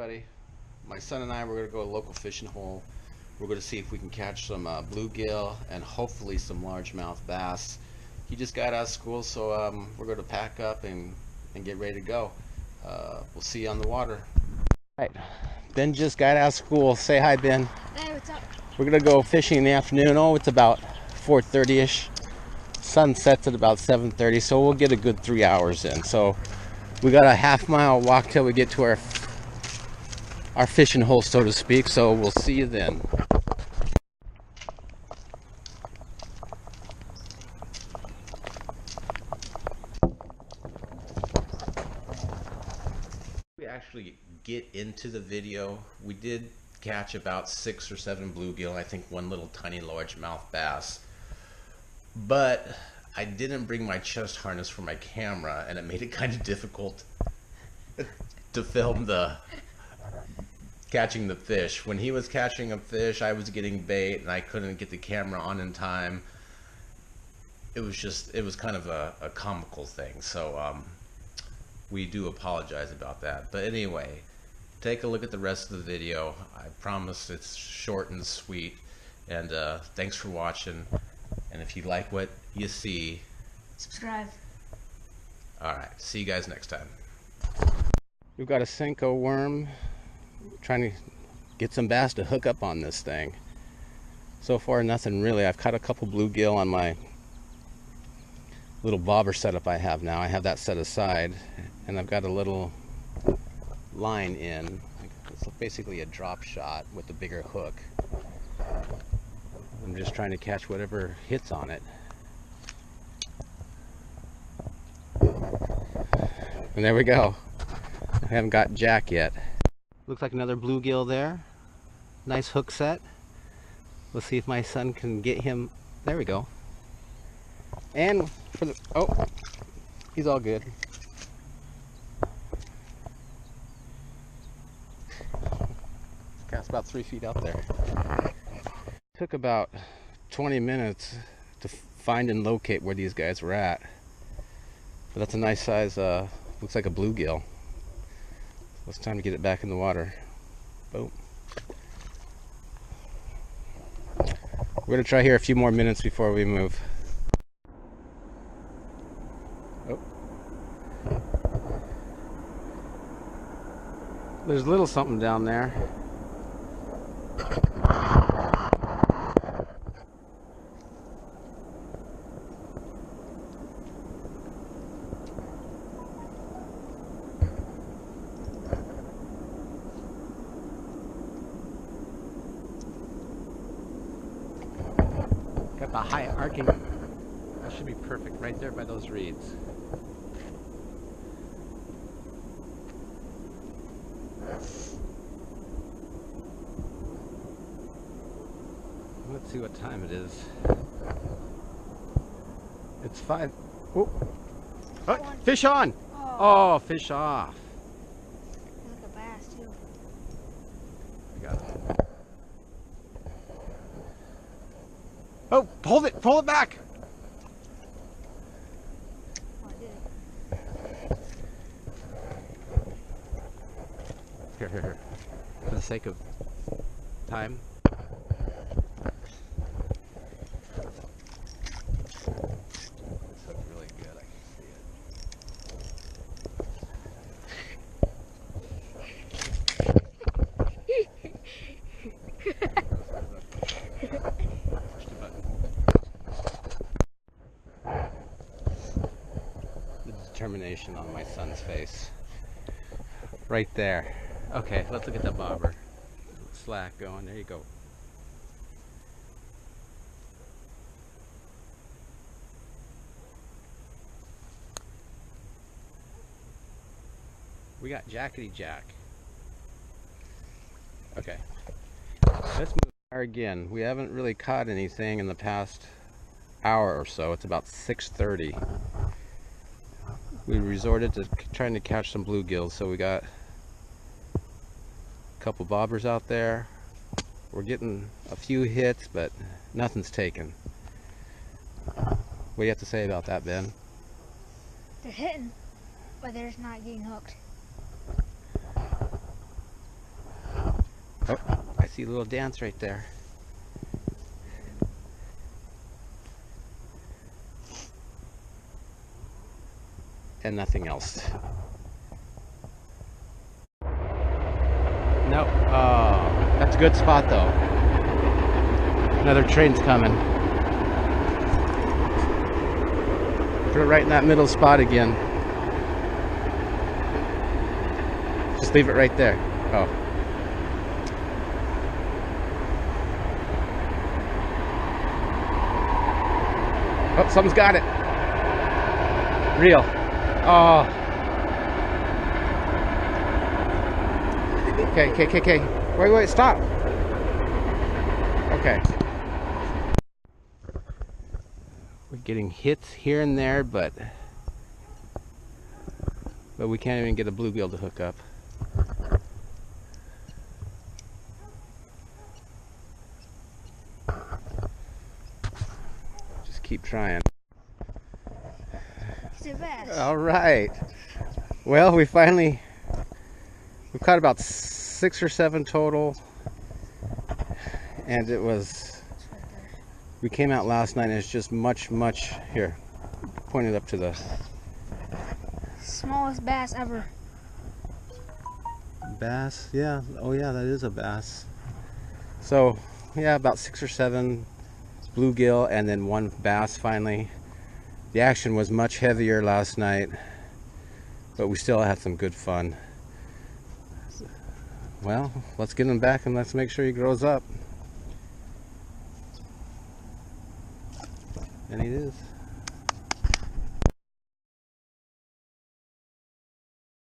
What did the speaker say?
everybody. My son and I, we're going to go to a local fishing hole. We're going to see if we can catch some bluegill and hopefully some largemouth bass. He just got out of school, so we're going to pack up and get ready to go. We'll see you on the water. All right, Ben just got out of school. Say hi, Ben. Hey, what's up? We're going to go fishing in the afternoon. Oh, it's about 4:30ish. Sun sets at about 7:30, so we'll get a good 3 hours in. So we got a half-mile walk till we get to our fishing hole, so to speak. So we'll see you then. We actually get into the video. We did catch about 6 or 7 bluegill, I think one little tiny largemouth bass. But I didn't bring my chest harness for my camera, and it made it kind of difficult to film catching the fish. When he was catching a fish, I was getting bait, and I couldn't get the camera on in time. It was kind of a comical thing. So we do apologize about that. But anyway, take a look at the rest of the video. I promise it's short and sweet. And thanks for watching. And if you like what you see, subscribe. Alright, see you guys next time. We've got a Senko worm trying to get some bass to hook up on this thing. So far nothing really. I've caught a couple bluegill on my little bobber setup I have now. I have that set aside, and I've got a little line in. It's basically a drop shot with a bigger hook. I'm just trying to catch whatever hits on it. And there we go. I haven't got Jack yet. Looks like another bluegill there. Nice hook set. Let's see if my son can get him. There we go. And for the, oh, he's all good. Cast about 3 feet up there. Took about 20 minutes to find and locate where these guys were at. But that's a nice size, looks like a bluegill. So it's time to get it back in the water. Boom. We're gonna try here a few more minutes before we move. Oh. There's a little something down there. Got the high arcing. That should be perfect right there by those reeds. Let's see what time it is. It's 5. Oh, oh, fish on! Oh, fish off. Look at bass too. I got it. Oh, hold it! Pull it back! Oh, I did it. Here. For the sake of time. This looks really good. I can see Push the button. The determination on my son's face. Right there. Okay, let's look at the bobber. Slack going. There you go. We got Jackety Jack. Okay. Let's move again. We haven't really caught anything in the past hour or so. It's about 6:30. We resorted to trying to catch some bluegills, so we got a couple bobbers out there. We're getting a few hits, but nothing's taken. What do you have to say about that, Ben? They're hitting, but they're just not getting hooked. Oh, I see a little dance right there. And nothing else. No, oh, that's a good spot though. Another train's coming. Put it right in that middle spot again. Just leave it right there. Oh. Oh, something's got it. Reel. Oh. Okay. Wait, stop. Okay. We're getting hits here and there, but we can't even get a bluegill to hook up. Just keep trying. He's a bass. All right. Well, we've caught about 6 or 7 total, and we came out last night and it's just much here. Point it up to the Smallest bass ever. bass. Yeah. Oh yeah, that is a bass. So yeah, about 6 or 7 bluegill and then 1 bass finally. The action was much heavier last night, but we still had some good fun. Well, let's get him back and let's make sure he grows up.